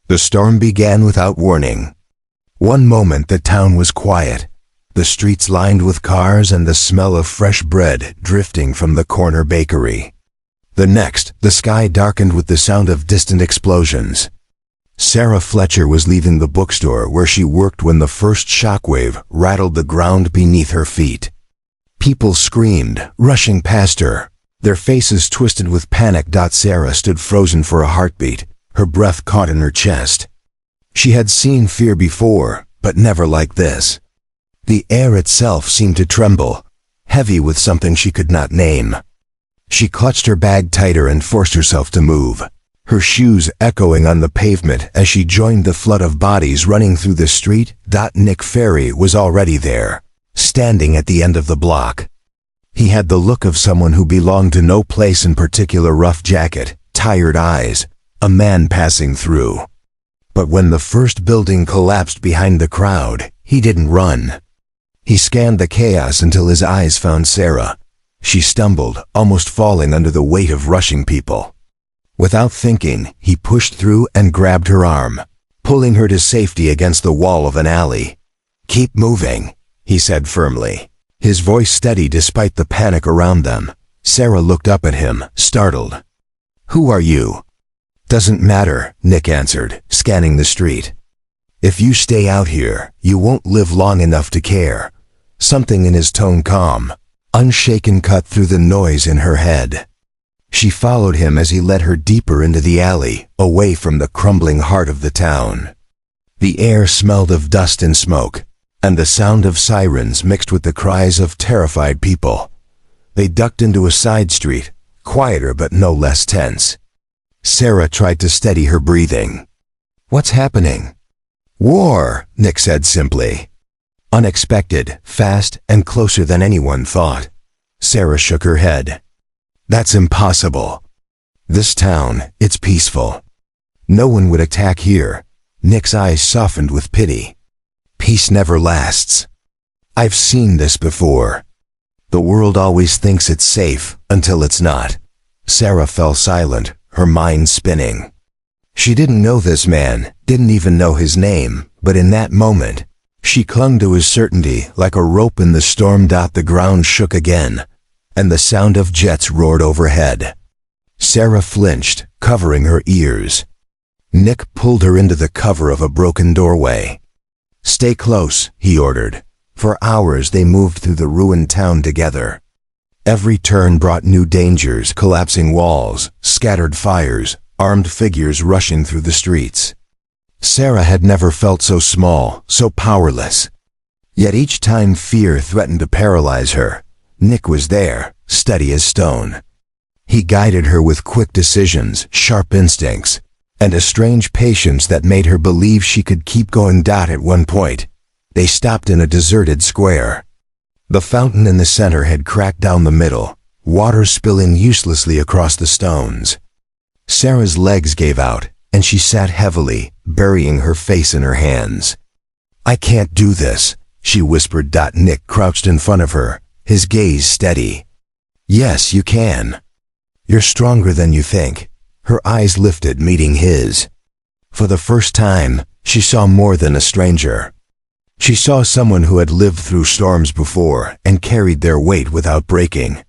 The storm began without warning. One moment the town was quiet, the streets lined with cars and the smell of fresh bread drifting from the corner bakery. The next, the sky darkened with the sound of distant explosions. Sara Fletcher was leaving the bookstore where she worked when the first shockwave rattled the ground beneath her feet. People screamed, rushing past her, their faces twisted with panic. Sara stood frozen for a heartbeat, her breath caught in her chest. She had seen fear before, but never like this. The air itself seemed to tremble, heavy with something she could not name. She clutched her bag tighter and forced herself to move, her shoes echoing on the pavement as she joined the flood of bodies running through the street. Ferry was already there, standing at the end of the block. He had the look of someone who belonged to no place in particular. Rough jacket, tired eyes, a man passing through. But when the first building collapsed behind the crowd, he didn't run. He scanned the chaos until his eyes found Sara. She stumbled, almost falling under the weight of rushing people. Without thinking, he pushed through and grabbed her arm, pulling her to safety against the wall of an alley. "Keep moving," he said firmly, his voice steady despite the panic around them. Sara looked up at him, startled. "Who are you?" "Doesn't matter," Nick answered, scanning the street. "If you stay out here, you won't live long enough to care." Something in his tone calm, unshaken cut through the noise in her head. She followed him as he led her deeper into the alley, away from the crumbling heart of the town. The air smelled of dust and smoke, and the sound of sirens mixed with the cries of terrified people. They ducked into a side street, quieter but no less tense. Sara tried to steady her breathing. "What's happening?" "War," Nick said simply. Unexpected, fast, and closer than anyone thought. Sara shook her head. "That's impossible. This town, it's peaceful. No one would attack here." Nick's eyes softened with pity. "Peace never lasts. I've seen this before. The world always thinks it's safe until it's not." Sara fell silent, her mind spinning. She didn't know this man, didn't even know his name, but in that moment, she clung to his certainty like a rope in the storm. The ground shook again, and the sound of jets roared overhead. Sara flinched, covering her ears. Nick pulled her into the cover of a broken doorway. "Stay close," he ordered. For hours they moved through the ruined town together. Every turn brought new dangers, collapsing walls, scattered fires, armed figures rushing through the streets. Sara had never felt so small, so powerless. Yet each time fear threatened to paralyze her, Nick was there, steady as stone. He guided her with quick decisions, sharp instincts, and a strange patience that made her believe she could keep going. At one point, they stopped in a deserted square. The fountain in the center had cracked down the middle, water spilling uselessly across the stones. Sara's legs gave out, and she sat heavily, burying her face in her hands. "I can't do this," she whispered. Nick crouched in front of her, his gaze steady. "Yes, you can. You're stronger than you think." Her eyes lifted, meeting his. For the first time, she saw more than a stranger. She saw someone who had lived through storms before and carried their weight without breaking.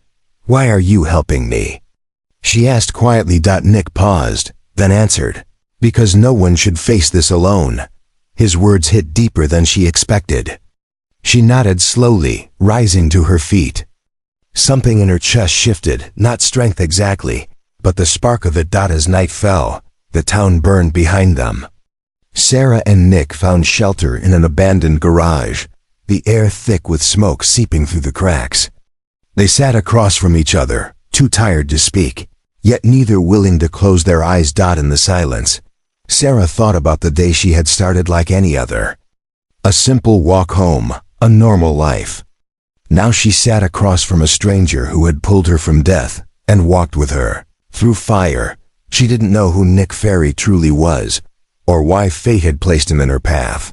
"Why are you helping me?" she asked quietly. Nick paused, then answered, "Because no one should face this alone." His words hit deeper than she expected. She nodded slowly, rising to her feet. Something in her chest shifted, not strength exactly, but the spark of it. As night fell, the town burned behind them. Sara and Nick found shelter in an abandoned garage, the air thick with smoke seeping through the cracks. They sat across from each other, too tired to speak, yet neither willing to close their eyes. In the silence, Sara thought about the day she had started like any other. A simple walk home, a normal life. Now she sat across from a stranger who had pulled her from death and walked with her through fire. She didn't know who Nick Ferry truly was, or why fate had placed him in her path.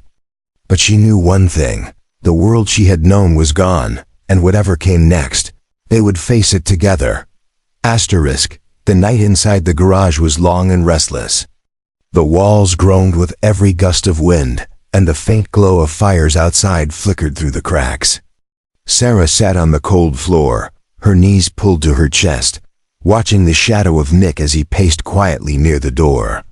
But she knew one thing: the world she had known was gone, and whatever came next, they would face it together. The night inside the garage was long and restless. The walls groaned with every gust of wind, and the faint glow of fires outside flickered through the cracks. Sara sat on the cold floor, her knees pulled to her chest, watching the shadow of Nick as he paced quietly near the door.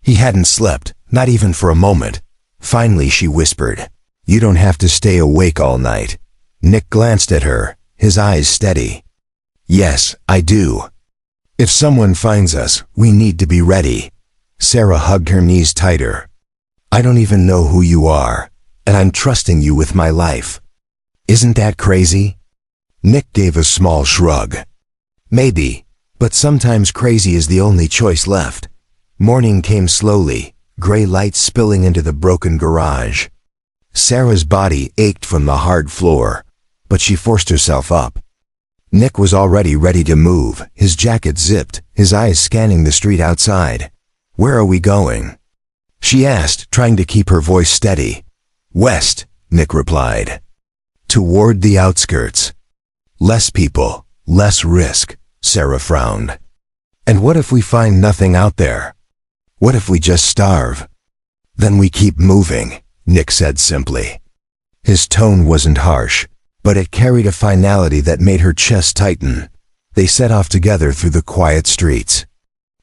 He hadn't slept, not even for a moment. Finally she whispered, "You don't have to stay awake all night." Nick glanced at her, his eyes steady. "Yes, I do. If someone finds us, we need to be ready." Sara hugged her knees tighter. "I don't even know who you are, and I'm trusting you with my life. Isn't that crazy?" Nick gave a small shrug. "Maybe, but sometimes crazy is the only choice left." Morning came slowly, gray light spilling into the broken garage. Sara's body ached from the hard floor, but she forced herself up. Nick was already ready to move, his jacket zipped, his eyes scanning the street outside. "Where are we going?" she asked, trying to keep her voice steady. "West," Nick replied. "Toward the outskirts. Less people, less risk," Sara frowned. "And what if we find nothing out there? What if we just starve?" "Then we keep moving," Nick said simply. His tone wasn't harsh, but it carried a finality that made her chest tighten. They set off together through the quiet streets.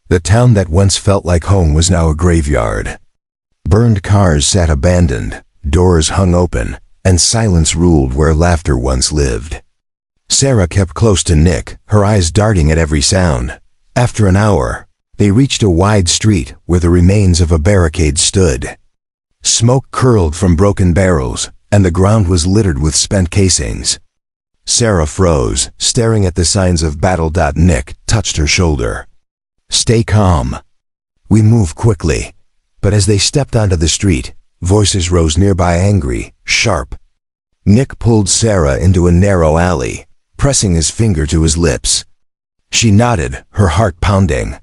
The town that once felt like home was now a graveyard. Burned cars sat abandoned, doors hung open, and silence ruled where laughter once lived. Sara kept close to Nick, her eyes darting at every sound. After an hour, they reached a wide street where the remains of a barricade stood. Smoke curled from broken barrels, and the ground was littered with spent casings. Sara froze, staring at the signs of battle. Nick touched her shoulder. "Stay calm." "We move quickly." But as they stepped onto the street, voices rose nearby, angry, sharp. Nick pulled Sara into a narrow alley, pressing his finger to his lips. She nodded, her heart pounding.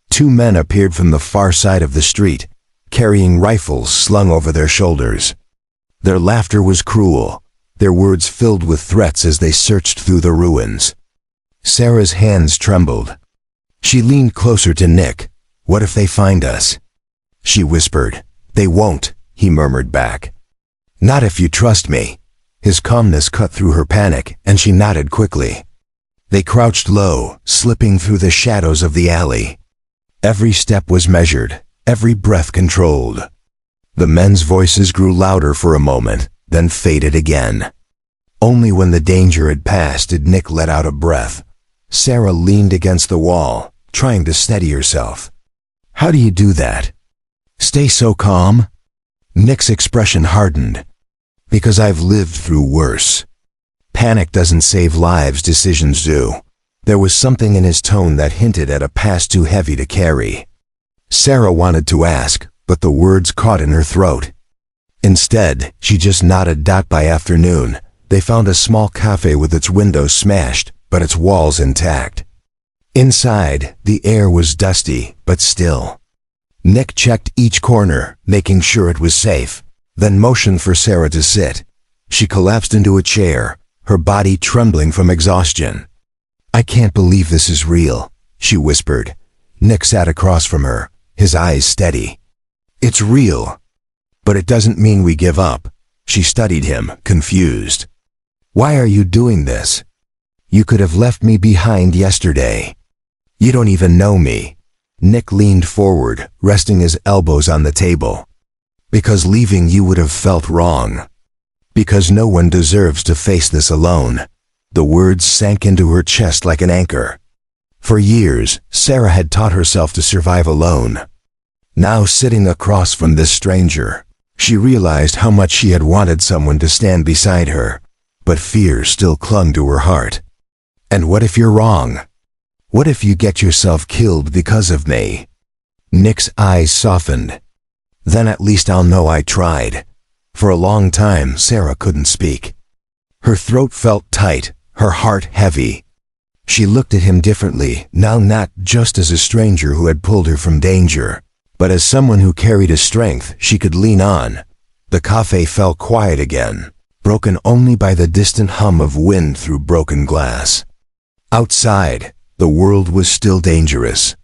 Two men appeared from the far side of the street, carrying rifles slung over their shoulders. Their laughter was cruel, their words filled with threats as they searched through the ruins. Sara's hands trembled. She leaned closer to Nick. "What if they find us?" she whispered. "They won't," he murmured back. "Not if you trust me." His calmness cut through her panic, and she nodded quickly. They crouched low, slipping through the shadows of the alley. Every step was measured, every breath controlled. The men's voices grew louder for a moment, then faded again. Only when the danger had passed did Nick let out a breath. Sara leaned against the wall, trying to steady herself. "How do you do that? Stay so calm?" Nick's expression hardened. "Because I've lived through worse. Panic doesn't save lives, decisions do." There was something in his tone that hinted at a past too heavy to carry. Sara wanted to ask, but the words caught in her throat. Instead, she just nodded. By afternoon, they found a small cafe with its windows smashed, but its walls intact. Inside, the air was dusty, but still. Nick checked each corner, making sure it was safe, then motioned for Sara to sit. She collapsed into a chair, her body trembling from exhaustion. "I can't believe this is real," she whispered. Nick sat across from her, his eyes steady. "It's real. But it doesn't mean we give up." She studied him, confused. "Why are you doing this? You could have left me behind yesterday. You don't even know me." Nick leaned forward, resting his elbows on the table. "Because leaving you would have felt wrong. Because no one deserves to face this alone." The words sank into her chest like an anchor. For years, Sara had taught herself to survive alone. Now sitting across from this stranger, she realized how much she had wanted someone to stand beside her, but fear still clung to her heart. "And what if you're wrong? What if you get yourself killed because of me?" Nick's eyes softened. "Then at least I'll know I tried." For a long time, Sara couldn't speak. Her throat felt tight, her heart heavy. She looked at him differently, now not just as a stranger who had pulled her from danger, but as someone who carried a strength she could lean on. The cafe fell quiet again, broken only by the distant hum of wind through broken glass. Outside, the world was still dangerous.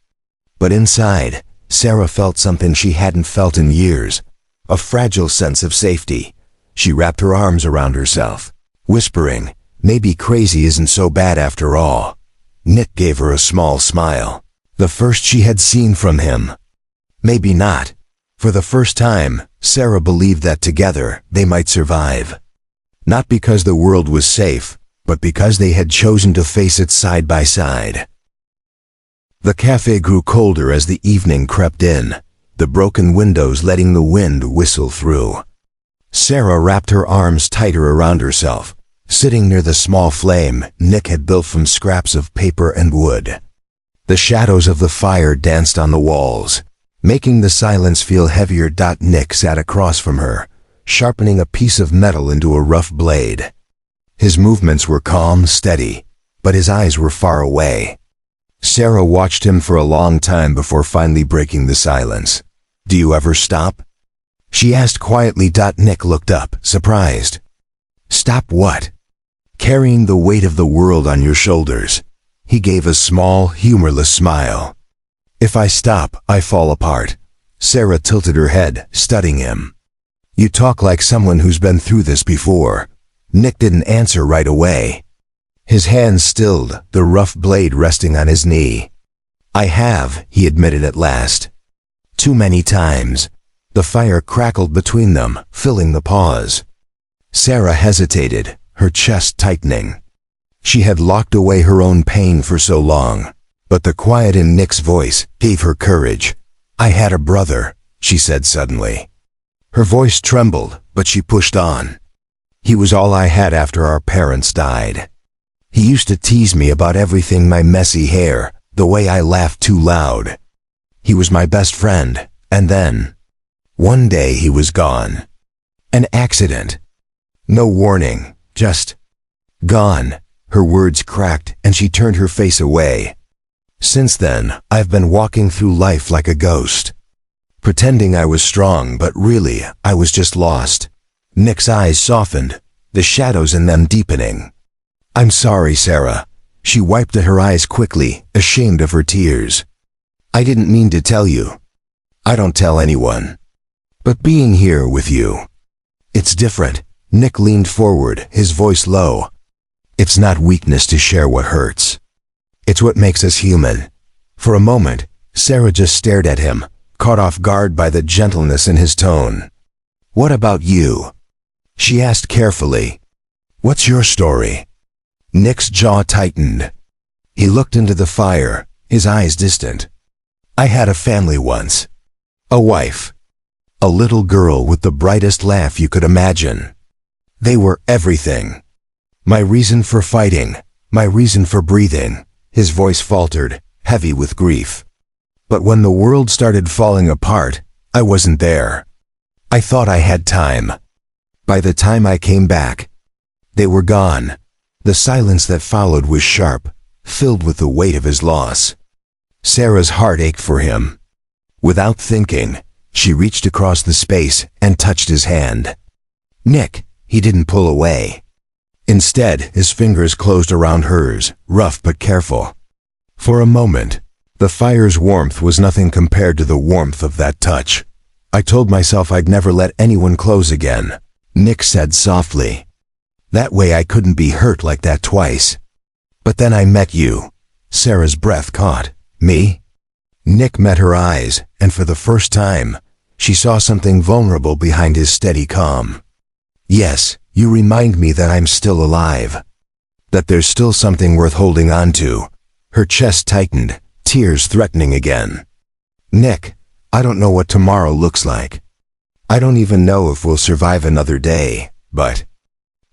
But inside, Sara felt something she hadn't felt in years, a fragile sense of safety. She wrapped her arms around herself, whispering, "Maybe crazy isn't so bad after all." Nick gave her a small smile, the first she had seen from him. Maybe not. For the first time, Sara believed that together they might survive. Not because the world was safe, but because they had chosen to face it side by side. The cafe grew colder as the evening crept in, the broken windows letting the wind whistle through. Sara wrapped her arms tighter around herself, sitting near the small flame Nick had built from scraps of paper and wood. The shadows of the fire danced on the walls, making the silence feel heavier. Nick sat across from her, sharpening a piece of metal into a rough blade. His movements were calm, steady, but his eyes were far away. Sara watched him for a long time before finally breaking the silence. "Do you ever stop?" she asked quietly. Nick looked up, surprised. "Stop what?" "Carrying the weight of the world on your shoulders." He gave a small, humorless smile. "If I stop, I fall apart." Sara tilted her head, studying him. "You talk like someone who's been through this before." Nick didn't answer right away. His hands stilled, the rough blade resting on his knee. "I have," he admitted at last. "Too many times." The fire crackled between them, filling the pause. Sara hesitated, her chest tightening. She had locked away her own pain for so long, but the quiet in Nick's voice gave her courage. "I had a brother," she said suddenly. Her voice trembled, but she pushed on. "He was all I had after our parents died. He used to tease me about everything, my messy hair, the way I laughed too loud. He was my best friend, and then, one day he was gone. An accident. No warning, just gone." Her words cracked and she turned her face away. "Since then, I've been walking through life like a ghost, pretending I was strong, but really, I was just lost." Nick's eyes softened, the shadows in them deepening. "I'm sorry, Sara." She wiped at her eyes quickly, ashamed of her tears. "I didn't mean to tell you. I don't tell anyone. But being here with you, it's different." Nick leaned forward, his voice low. "It's not weakness to share what hurts. It's what makes us human." For a moment, Sara just stared at him, caught off guard by the gentleness in his tone. "What about you?" she asked carefully. "What's your story?" Nick's jaw tightened. He looked into the fire, his eyes distant. "I had a family once. A wife. A little girl with the brightest laugh you could imagine. They were everything. My reason for fighting, my reason for breathing." His voice faltered, heavy with grief. "But when the world started falling apart, I wasn't there. I thought I had time. By the time I came back, they were gone." The silence that followed was sharp, filled with the weight of his loss. Sara's heart ached for him. Without thinking, she reached across the space and touched his hand. "Nick," he didn't pull away. Instead, his fingers closed around hers, rough but careful. For a moment, the fire's warmth was nothing compared to the warmth of that touch. "I told myself I'd never let anyone close again," Nick said softly. "That way I couldn't be hurt like that twice. But then I met you." Sara's breath caught. "Me?" Nick met her eyes, and for the first time, she saw something vulnerable behind his steady calm. "Yes, you remind me that I'm still alive. That there's still something worth holding on to." Her chest tightened, tears threatening again. "Nick, I don't know what tomorrow looks like. I don't even know if we'll survive another day, but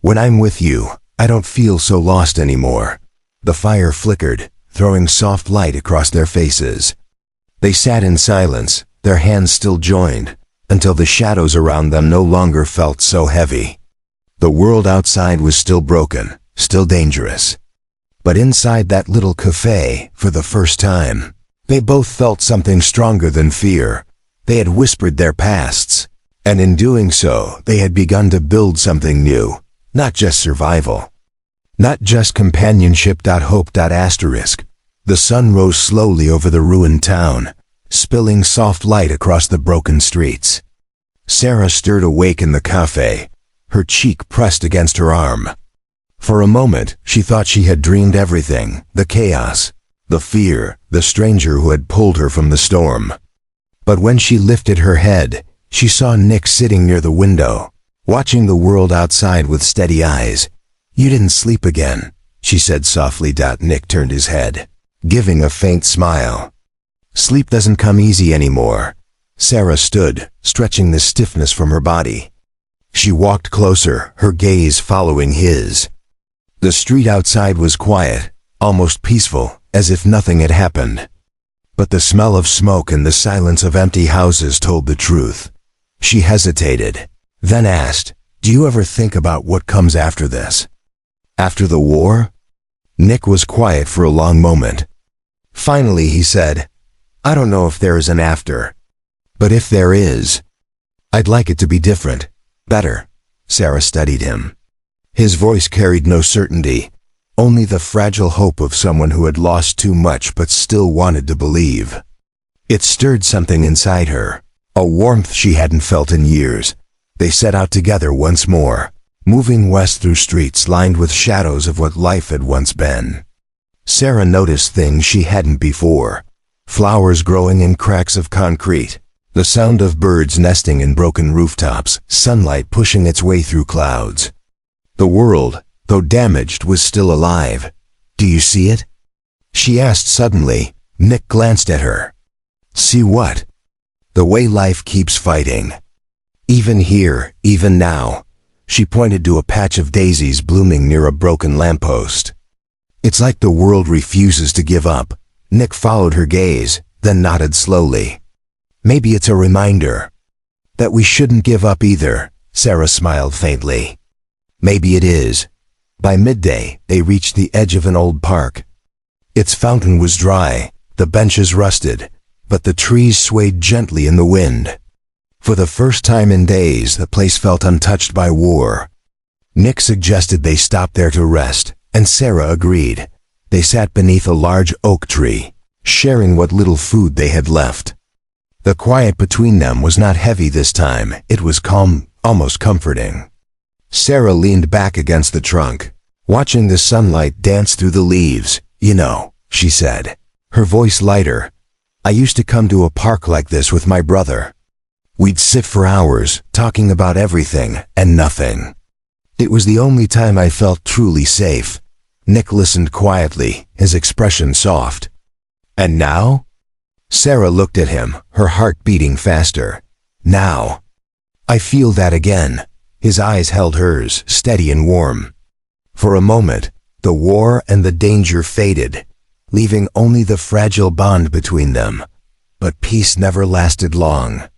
when I'm with you, I don't feel so lost anymore." The fire flickered, throwing soft light across their faces. They sat in silence, their hands still joined, until the shadows around them no longer felt so heavy. The world outside was still broken, still dangerous. But inside that little cafe, for the first time, they both felt something stronger than fear. They had whispered their pasts, and in doing so, they had begun to build something new, not just survival. Not just companionship. Hope. The sun rose slowly over the ruined town, spilling soft light across the broken streets. Sara stirred awake in the cafe, her cheek pressed against her arm. For a moment, she thought she had dreamed everything, the chaos, the fear, the stranger who had pulled her from the storm. But when she lifted her head, she saw Nick sitting near the window, watching the world outside with steady eyes. "You didn't sleep again," she said softly. Nick turned his head, giving a faint smile. "Sleep doesn't come easy anymore." Sara stood, stretching the stiffness from her body. She walked closer, her gaze following his. The street outside was quiet, almost peaceful, as if nothing had happened. But the smell of smoke and the silence of empty houses told the truth. She hesitated, then asked, "Do you ever think about what comes after this? After the war?" Nick was quiet for a long moment. Finally he said, "I don't know if there is an after. But if there is, I'd like it to be different, better." Sara studied him. His voice carried no certainty, only the fragile hope of someone who had lost too much but still wanted to believe. It stirred something inside her, a warmth she hadn't felt in years. They set out together once more, moving west through streets lined with shadows of what life had once been. Sara noticed things she hadn't before: flowers growing in cracks of concrete, the sound of birds nesting in broken rooftops, sunlight pushing its way through clouds. The world, though damaged, was still alive. "Do you see it?" she asked suddenly. Nick glanced at her. "See what?" "The way life keeps fighting. Even here, even now." She pointed to a patch of daisies blooming near a broken lamppost. "It's like the world refuses to give up." Nick followed her gaze, then nodded slowly. "Maybe it's a reminder that we shouldn't give up either." Sara smiled faintly. "Maybe it is." By midday, they reached the edge of an old park. Its fountain was dry, the benches rusted, but the trees swayed gently in the wind. For the first time in days, the place felt untouched by war. Nick suggested they stop there to rest, and Sara agreed. They sat beneath a large oak tree, sharing what little food they had left. The quiet between them was not heavy this time. It was calm, almost comforting. Sara leaned back against the trunk, watching the sunlight dance through the leaves. "You know," she said, her voice lighter, "I used to come to a park like this with my brother. We'd sit for hours, talking about everything and nothing. It was the only time I felt truly safe." Nick listened quietly, his expression soft. "And now?" Sara looked at him, her heart beating faster. "Now, I feel that again." His eyes held hers, steady and warm. For a moment, the war and the danger faded, leaving only the fragile bond between them. But peace never lasted long.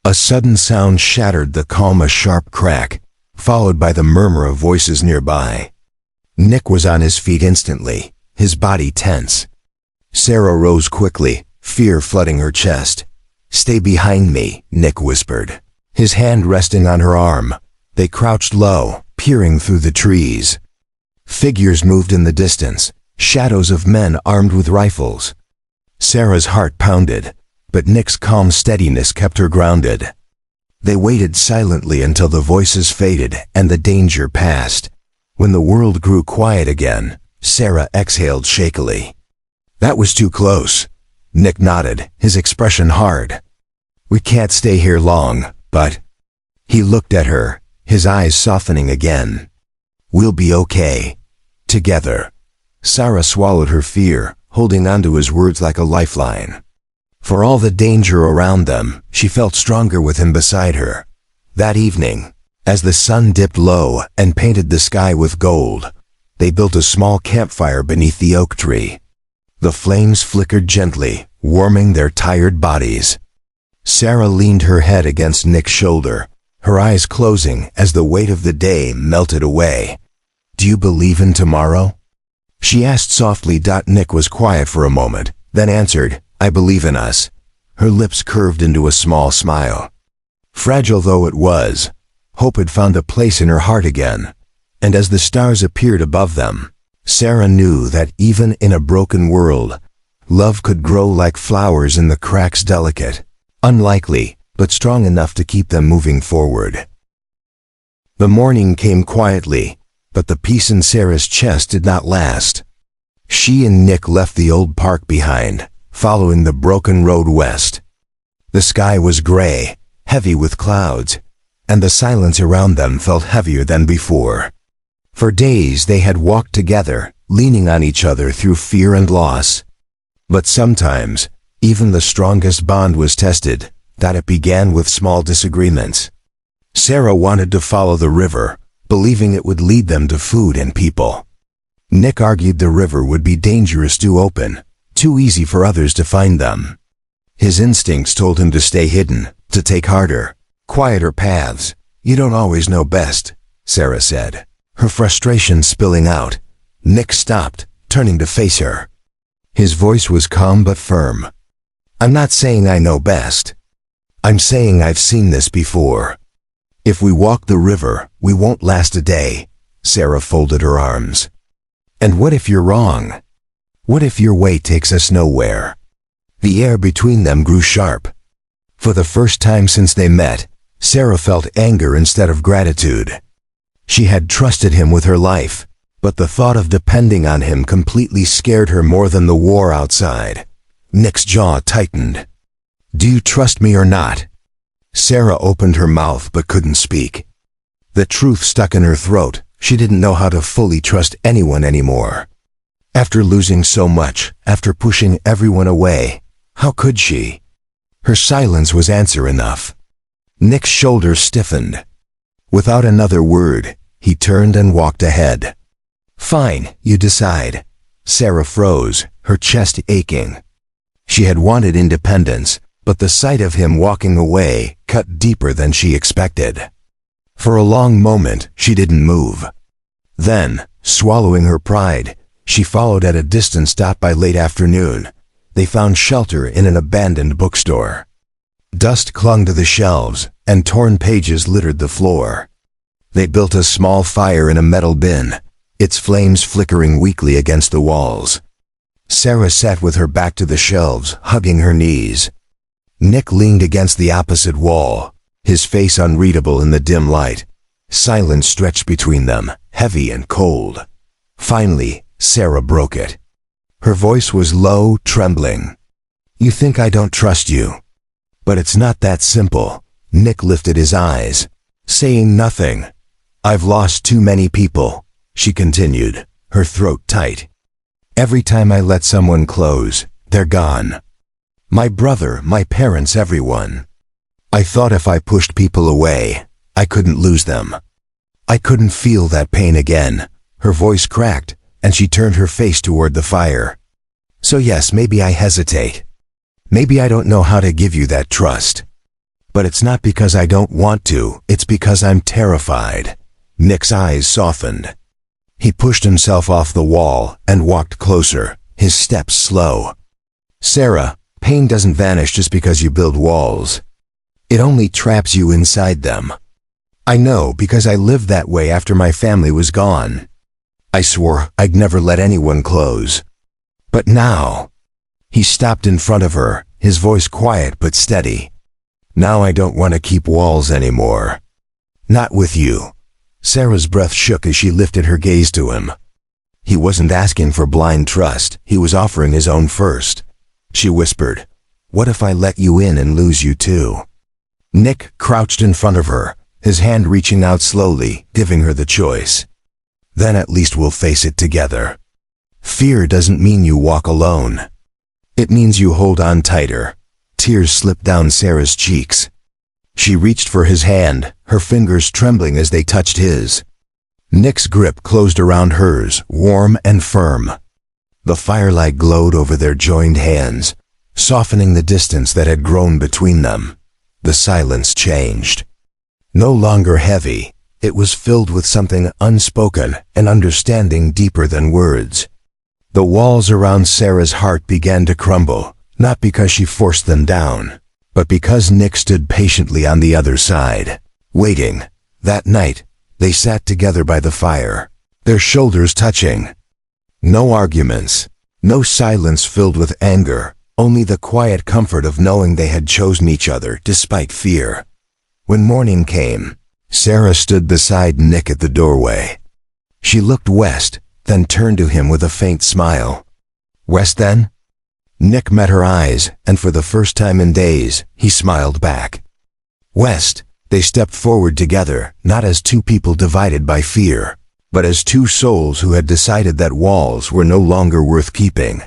A sudden sound shattered the calm, a sharp crack, followed by the murmur of voices nearby. Nick was on his feet instantly, his body tense. Sara rose quickly, fear flooding her chest. "Stay behind me," Nick whispered, his hand resting on her arm. They crouched low, peering through the trees. Figures moved in the distance, shadows of men armed with rifles. Sara's heart pounded, but Nick's calm steadiness kept her grounded. They waited silently until the voices faded and the danger passed. When the world grew quiet again, Sara exhaled shakily. "That was too close." Nick nodded, his expression hard. "We can't stay here long, but..." He looked at her, his eyes softening again. "We'll be okay. Together." Sara swallowed her fear, holding onto his words like a lifeline. For all the danger around them, she felt stronger with him beside her. That evening, as the sun dipped low and painted the sky with gold, they built a small campfire beneath the oak tree. The flames flickered gently, warming their tired bodies. Sara leaned her head against Nick's shoulder, her eyes closing as the weight of the day melted away. "Do you believe in tomorrow?" she asked softly. Nick was quiet for a moment, then answered, "I believe in us." Her lips curved into a small smile. Fragile though it was, hope had found a place in her heart again, and as the stars appeared above them, Sara knew that even in a broken world, Love could grow like flowers in the cracks, delicate, unlikely, but strong enough to keep them moving forward. The morning came quietly, but the peace in Sara's chest did not last. She and Nick left the old park behind, following the broken road west. The sky was gray, heavy with clouds, and the silence around them felt heavier than before. For days they had walked together, leaning on each other through fear and loss. But sometimes, even the strongest bond was tested, that it began with small disagreements. Sara wanted to follow the river, believing it would lead them to food and people. Nick argued the river would be dangerous, too open, too easy for others to find them. His instincts told him to stay hidden, to take harder, quieter paths. "You don't always know best," Sara said, her frustration spilling out. Nick stopped, turning to face her. His voice was calm but firm. "I'm not saying I know best. I'm saying I've seen this before. If we walk the river, we won't last a day." Sara folded her arms. "And what if you're wrong? What if your way takes us nowhere?" The air between them grew sharp. For the first time since they met, Sara felt anger instead of gratitude. She had trusted him with her life, but the thought of depending on him completely scared her more than the war outside. Nick's jaw tightened. "Do you trust me or not?" Sara opened her mouth but couldn't speak. The truth stuck in her throat. She didn't know how to fully trust anyone anymore. After losing so much, after pushing everyone away, how could she? Her silence was answer enough. Nick's shoulders stiffened. Without another word, he turned and walked ahead. "Fine, you decide." Sara froze, her chest aching. She had wanted independence, but the sight of him walking away cut deeper than she expected. For a long moment, she didn't move. Then, swallowing her pride, she followed at a distance. Stopped by late afternoon. They found shelter in an abandoned bookstore. Dust clung to the shelves, and torn pages littered the floor. They built a small fire in a metal bin, its flames flickering weakly against the walls. Sara sat with her back to the shelves, hugging her knees. Nick leaned against the opposite wall, his face unreadable in the dim light. Silence stretched between them, heavy and cold. Finally, Sara broke it. Her voice was low, trembling. "You think I don't trust you. But it's not that simple." Nick lifted his eyes, saying nothing. "I've lost too many people," she continued, her throat tight. "Every time I let someone close, they're gone. My brother, my parents, everyone. I thought if I pushed people away, I couldn't lose them. I couldn't feel that pain again." Her voice cracked, and she turned her face toward the fire. "So yes, maybe I hesitate. Maybe I don't know how to give you that trust. But it's not because I don't want to, it's because I'm terrified." Nick's eyes softened. He pushed himself off the wall and walked closer, his steps slow. "Sara, pain doesn't vanish just because you build walls. It only traps you inside them. I know because I lived that way after my family was gone. I swore I'd never let anyone close. But now..." He stopped in front of her, his voice quiet but steady. "Now I don't want to keep walls anymore. Not with you." Sara's breath shook as she lifted her gaze to him. He wasn't asking for blind trust, he was offering his own first. She whispered, "What if I let you in and lose you too?" Nick crouched in front of her, his hand reaching out slowly, giving her the choice. "Then at least we'll face it together. Fear doesn't mean you walk alone. It means you hold on tighter." Tears slipped down Sara's cheeks. She reached for his hand, her fingers trembling as they touched his. Nick's grip closed around hers, warm and firm. The firelight glowed over their joined hands, softening the distance that had grown between them. The silence changed. No longer heavy, it was filled with something unspoken, an understanding deeper than words. The walls around Sara's heart began to crumble, not because she forced them down, but because Nick stood patiently on the other side, waiting. That night, they sat together by the fire, their shoulders touching. No arguments, No silence filled with anger, only the quiet comfort of knowing they had chosen each other despite fear. When morning came, Sara stood beside Nick at the doorway. She looked west, then turned to him with a faint smile. "West then?" Nick met her eyes, and for the first time in days, he smiled back. "West." They stepped forward together, not as two people divided by fear, but as two souls who had decided that walls were no longer worth keeping.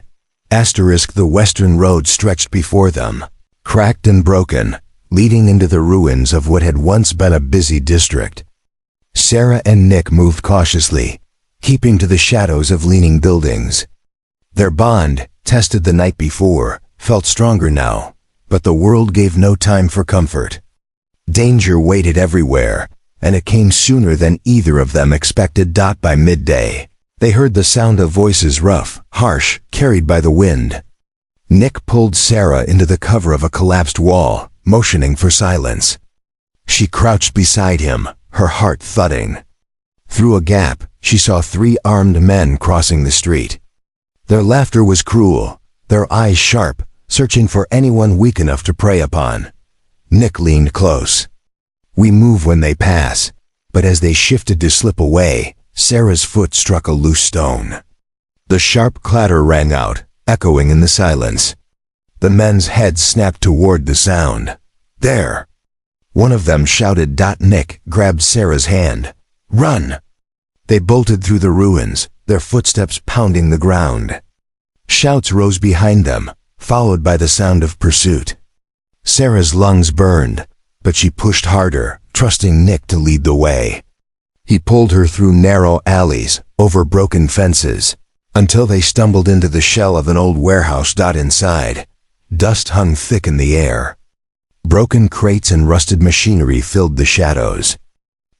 The western road stretched before them, cracked and broken, leading into the ruins of what had once been a busy district. Sara and Nick moved cautiously, keeping to the shadows of leaning buildings. Their bond, tested the night before, felt stronger now, but the world gave no time for comfort. Danger waited everywhere, and it came sooner than either of them expected. By midday, they heard the sound of voices, rough, harsh, carried by the wind. Nick pulled Sara into the cover of a collapsed wall, motioning for silence. She crouched beside him, her heart thudding. Through a gap, she saw 3 armed men crossing the street. Their laughter was cruel, their eyes sharp, searching for anyone weak enough to prey upon. Nick leaned close. "We move when they pass," but as they shifted to slip away, Sara's foot struck a loose stone. The sharp clatter rang out, echoing in the silence. The men's heads snapped toward the sound. "There!" one of them shouted. Nick grabbed Sara's hand. "Run!" They bolted through the ruins, their footsteps pounding the ground. Shouts rose behind them, followed by the sound of pursuit. Sara's lungs burned, but she pushed harder, trusting Nick to lead the way. He pulled her through narrow alleys, over broken fences, until they stumbled into the shell of an old warehouse. Inside, dust hung thick in the air. Broken crates and rusted machinery filled the shadows.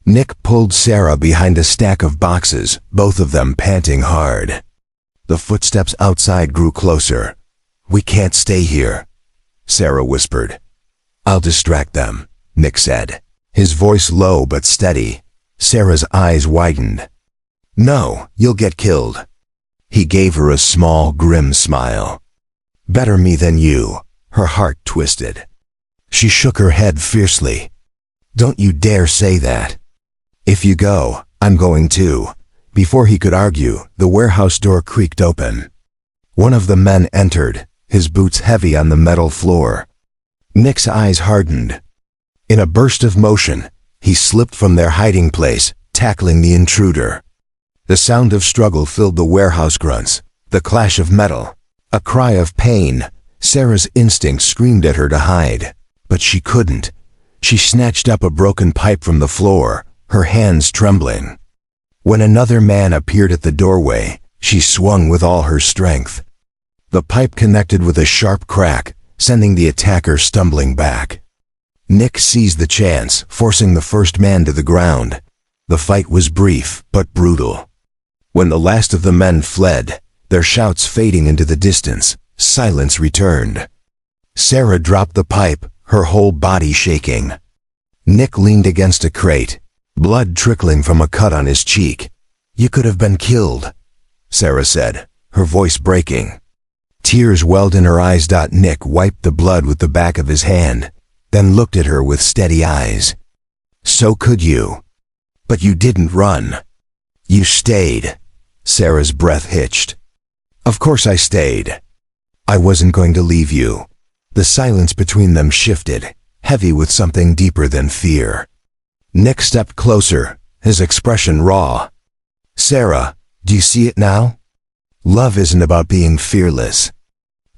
Nick pulled Sara behind a stack of boxes, both of them panting hard. The footsteps outside grew closer. "We can't stay here," Sara whispered. "I'll distract them," Nick said, his voice low but steady. Sara's eyes widened. "No, you'll get killed." He gave her a small, grim smile. "Better me than you," her heart twisted. She shook her head fiercely. "Don't you dare say that. If you go, I'm going too." Before he could argue, the warehouse door creaked open. One of the men entered, his boots heavy on the metal floor. Nick's eyes hardened. In a burst of motion, he slipped from their hiding place, tackling the intruder. The sound of struggle filled the warehouse. Grunts, the clash of metal, a cry of pain. Sara's instinct screamed at her to hide, but she couldn't. She snatched up a broken pipe from the floor, her hands trembling. When another man appeared at the doorway, she swung with all her strength. The pipe connected with a sharp crack, sending the attacker stumbling back. Nick seized the chance, forcing the first man to the ground. The fight was brief, but brutal. When the last of the men fled, their shouts fading into the distance, silence returned. Sara dropped the pipe, her whole body shaking. Nick leaned against a crate, blood trickling from a cut on his cheek. "You could have been killed," Sara said, her voice breaking. Tears welled in her eyes. Nick wiped the blood with the back of his hand, then looked at her with steady eyes. "So could you. But you didn't run. You stayed." Sara's breath hitched. "Of course I stayed. I wasn't going to leave you." The silence between them shifted, heavy with something deeper than fear. Nick stepped closer, his expression raw. "Sara, do you see it now? Love isn't about being fearless.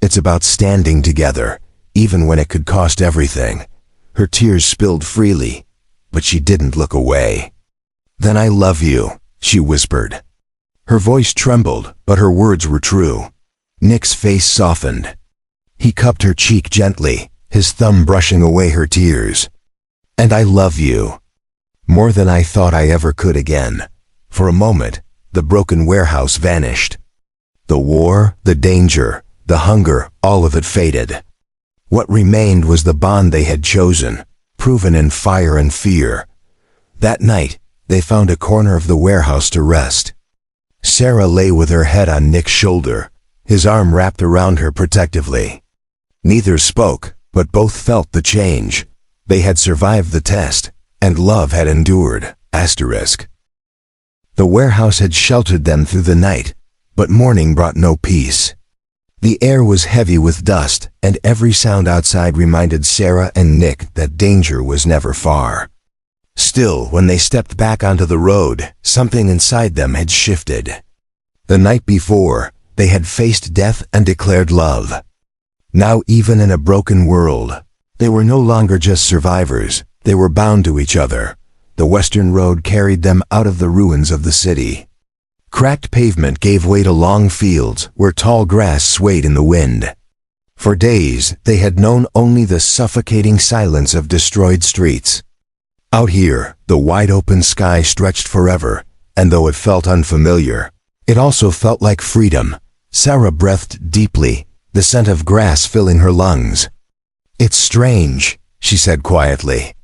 It's about standing together, even when it could cost everything." Her tears spilled freely, but she didn't look away. "Then I love you," she whispered. Her voice trembled, but her words were true. Nick's face softened. He cupped her cheek gently, his thumb brushing away her tears. "And I love you. More than I thought I ever could again." For a moment, the broken warehouse vanished. The war, the danger, the hunger, all of it faded. What remained was the bond they had chosen, proven in fire and fear. That night, they found a corner of the warehouse to rest. Sara lay with her head on Nick's shoulder, his arm wrapped around her protectively. Neither spoke, but both felt the change. They had survived the test, and love had endured. The warehouse had sheltered them through the night, but morning brought no peace. The air was heavy with dust, and every sound outside reminded Sara and Nick that danger was never far. Still, when they stepped back onto the road, something inside them had shifted. The night before, they had faced death and declared love. Now, even in a broken world, they were no longer just survivors, they were bound to each other. The western road carried them out of the ruins of the city. Cracked pavement gave way to long fields where tall grass swayed in the wind. For days, they had known only the suffocating silence of destroyed streets. Out here, the wide-open sky stretched forever, and though it felt unfamiliar, it also felt like freedom. Sara breathed deeply, the scent of grass filling her lungs. "It's strange," she said quietly.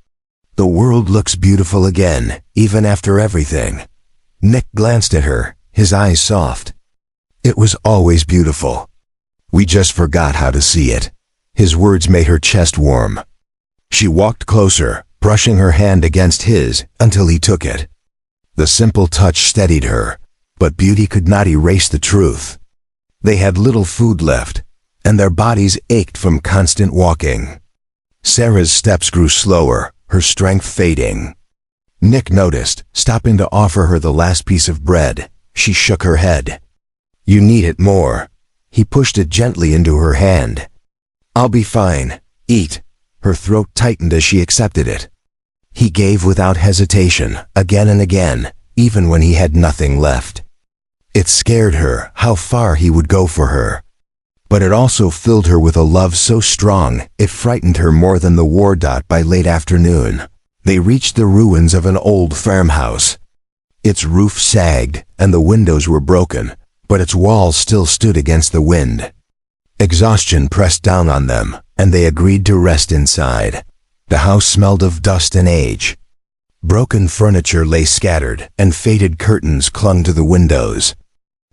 "The world looks beautiful again, even after everything." Nick glanced at her, his eyes soft. "It was always beautiful. We just forgot how to see it." His words made her chest warm. She walked closer, brushing her hand against his until he took it. The simple touch steadied her, but beauty could not erase the truth. They had little food left, and their bodies ached from constant walking. Sara's steps grew slower, her strength fading. Nick noticed, stopping to offer her the last piece of bread. She shook her head. "You need it more." He pushed it gently into her hand. "I'll be fine. Eat." Her throat tightened as she accepted it. He gave without hesitation, again and again, even when he had nothing left. It scared her how far he would go for her. But it also filled her with a love so strong it frightened her more than the war. By late afternoon, they reached the ruins of an old farmhouse. Its roof sagged, and the windows were broken, but its walls still stood against the wind. Exhaustion pressed down on them, and they agreed to rest inside. The house smelled of dust and age. Broken furniture lay scattered, and faded curtains clung to the windows.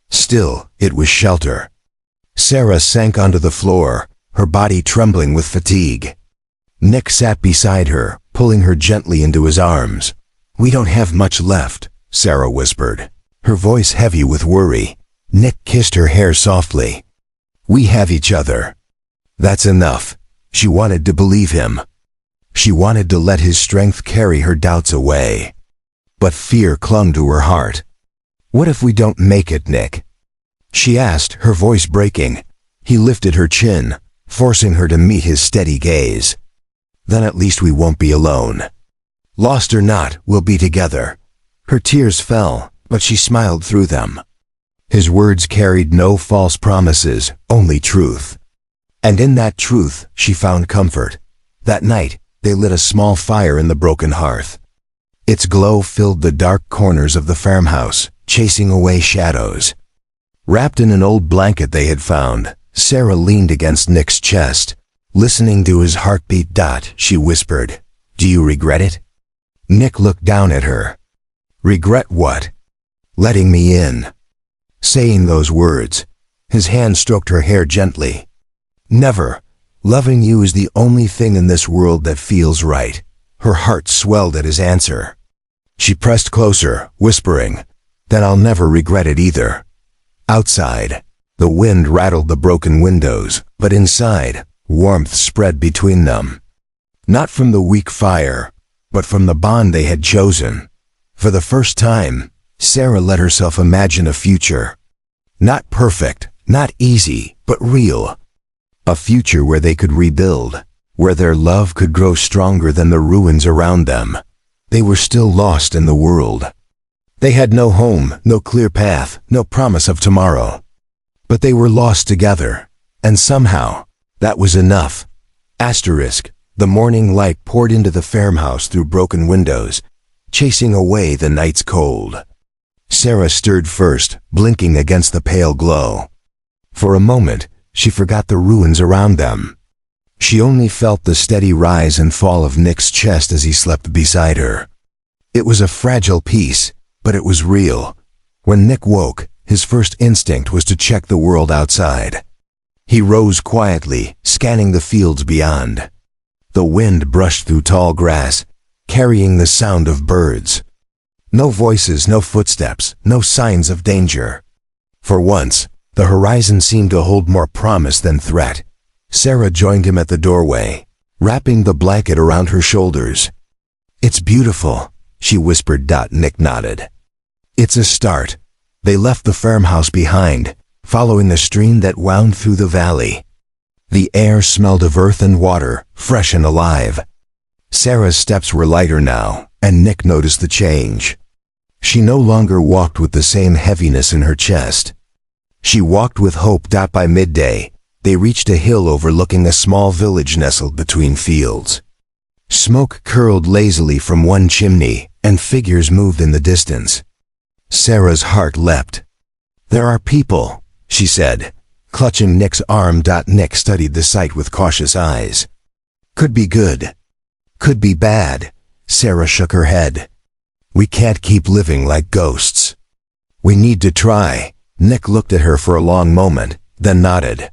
Still, it was shelter. Sara sank onto the floor, her body trembling with fatigue. Nick sat beside her, pulling her gently into his arms. "We don't have much left," Sara whispered, her voice heavy with worry. Nick kissed her hair softly. "We have each other." That's enough. She wanted to believe him. She wanted to let his strength carry her doubts away. But fear clung to her heart. "What if we don't make it, Nick?" she asked, her voice breaking. He lifted her chin, forcing her to meet his steady gaze. "Then at least we won't be alone. Lost or not, we'll be together." Her tears fell, but she smiled through them. His words carried no false promises, only truth. And in that truth, she found comfort. That night, they lit a small fire in the broken hearth. Its glow filled the dark corners of the farmhouse, chasing away shadows. Wrapped in an old blanket they had found, Sara leaned against Nick's chest. Listening to his heartbeat. She whispered, "Do you regret it?" Nick looked down at her. "Regret what?" "Letting me in." Saying those words, his hand stroked her hair gently. "Never. Loving you is the only thing in this world that feels right." Her heart swelled at his answer. She pressed closer, whispering, "Then I'll never regret it either." Outside, the wind rattled the broken windows, but inside, warmth spread between them. Not from the weak fire, but from the bond they had chosen. For the first time, Sara let herself imagine a future. Not perfect, not easy, but real. A future where they could rebuild, where their love could grow stronger than the ruins around them. They were still lost in the world. They had no home, no clear path, no promise of tomorrow. But they were lost together, and somehow, that was enough. The morning light poured into the farmhouse through broken windows, chasing away the night's cold. Sara stirred first, blinking against the pale glow. For a moment, she forgot the ruins around them. She only felt the steady rise and fall of Nick's chest as he slept beside her. It was a fragile peace, but it was real. When Nick woke, his first instinct was to check the world outside. He rose quietly, scanning the fields beyond. The wind brushed through tall grass, carrying the sound of birds. No voices, no footsteps, no signs of danger. For once, the horizon seemed to hold more promise than threat. Sara joined him at the doorway, wrapping the blanket around her shoulders. "It's beautiful," she whispered. Nick nodded. "It's a start." They left the farmhouse behind, following the stream that wound through the valley. The air smelled of earth and water, fresh and alive. Sara's steps were lighter now, and Nick noticed the change. She no longer walked with the same heaviness in her chest. She walked with hope. By midday, they reached a hill overlooking a small village nestled between fields. Smoke curled lazily from one chimney, and figures moved in the distance. Sara's heart leapt. "There are people," she said, clutching Nick's arm. Nick studied the sight with cautious eyes. "Could be good. Could be bad." Sara shook her head. "We can't keep living like ghosts. We need to try." Nick looked at her for a long moment, then nodded.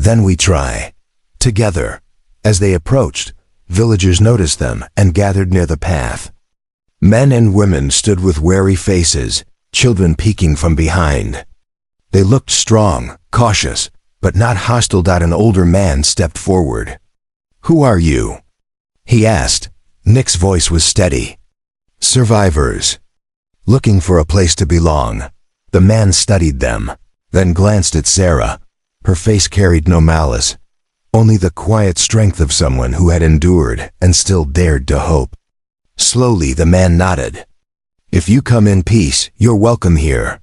"Then we try. Together." As they approached, villagers noticed them and gathered near the path. Men and women stood with wary faces, children peeking from behind. They looked strong, cautious, but not hostile. An older man stepped forward. "Who are you?" he asked. Nick's voice was steady. "Survivors. Looking for a place to belong." The man studied them, then glanced at Sara. Her face carried no malice, only the quiet strength of someone who had endured and still dared to hope. Slowly the man nodded. "If you come in peace, you're welcome here.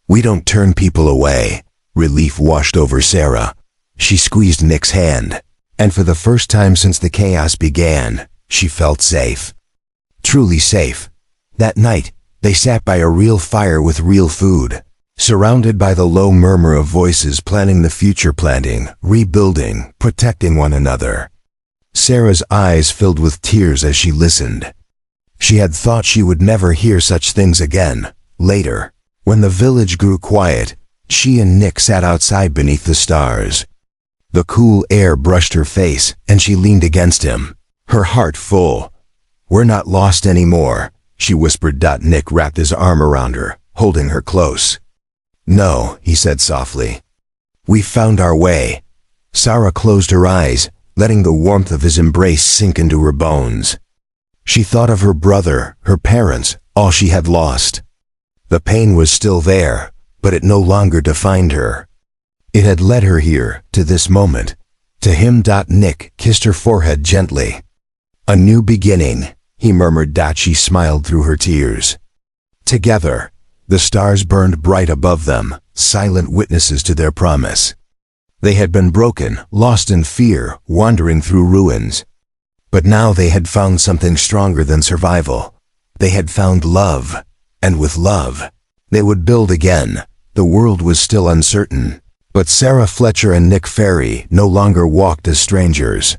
We don't turn people away." Relief washed over Sara. She squeezed Nick's hand, and for the first time since the chaos began, she felt safe. Truly safe. That night, they sat by a real fire with real food, surrounded by the low murmur of voices planning the future, planting, rebuilding, protecting one another. Sara's eyes filled with tears as she listened. She had thought she would never hear such things again. Later, when the village grew quiet, she and Nick sat outside beneath the stars. The cool air brushed her face, and she leaned against him, her heart full. "We're not lost anymore," she whispered. Nick wrapped his arm around her, holding her close. "No," he said softly. "We found our way." Sara closed her eyes, letting the warmth of his embrace sink into her bones. She thought of her brother, her parents, all she had lost. The pain was still there, but it no longer defined her. It had led her here, to this moment. To him. Nick kissed her forehead gently. "A new beginning," he murmured. She smiled through her tears. Together, the stars burned bright above them, silent witnesses to their promise. They had been broken, lost in fear, wandering through ruins. But now they had found something stronger than survival. They had found love, and with love, they would build again. The world was still uncertain, but Sara Fletcher and Nick Ferry no longer walked as strangers.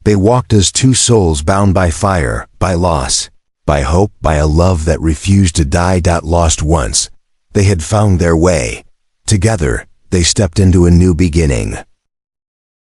They walked as two souls bound by fire, by loss, by hope, by a love that refused to die. Lost once, they had found their way. Together, they stepped into a new beginning.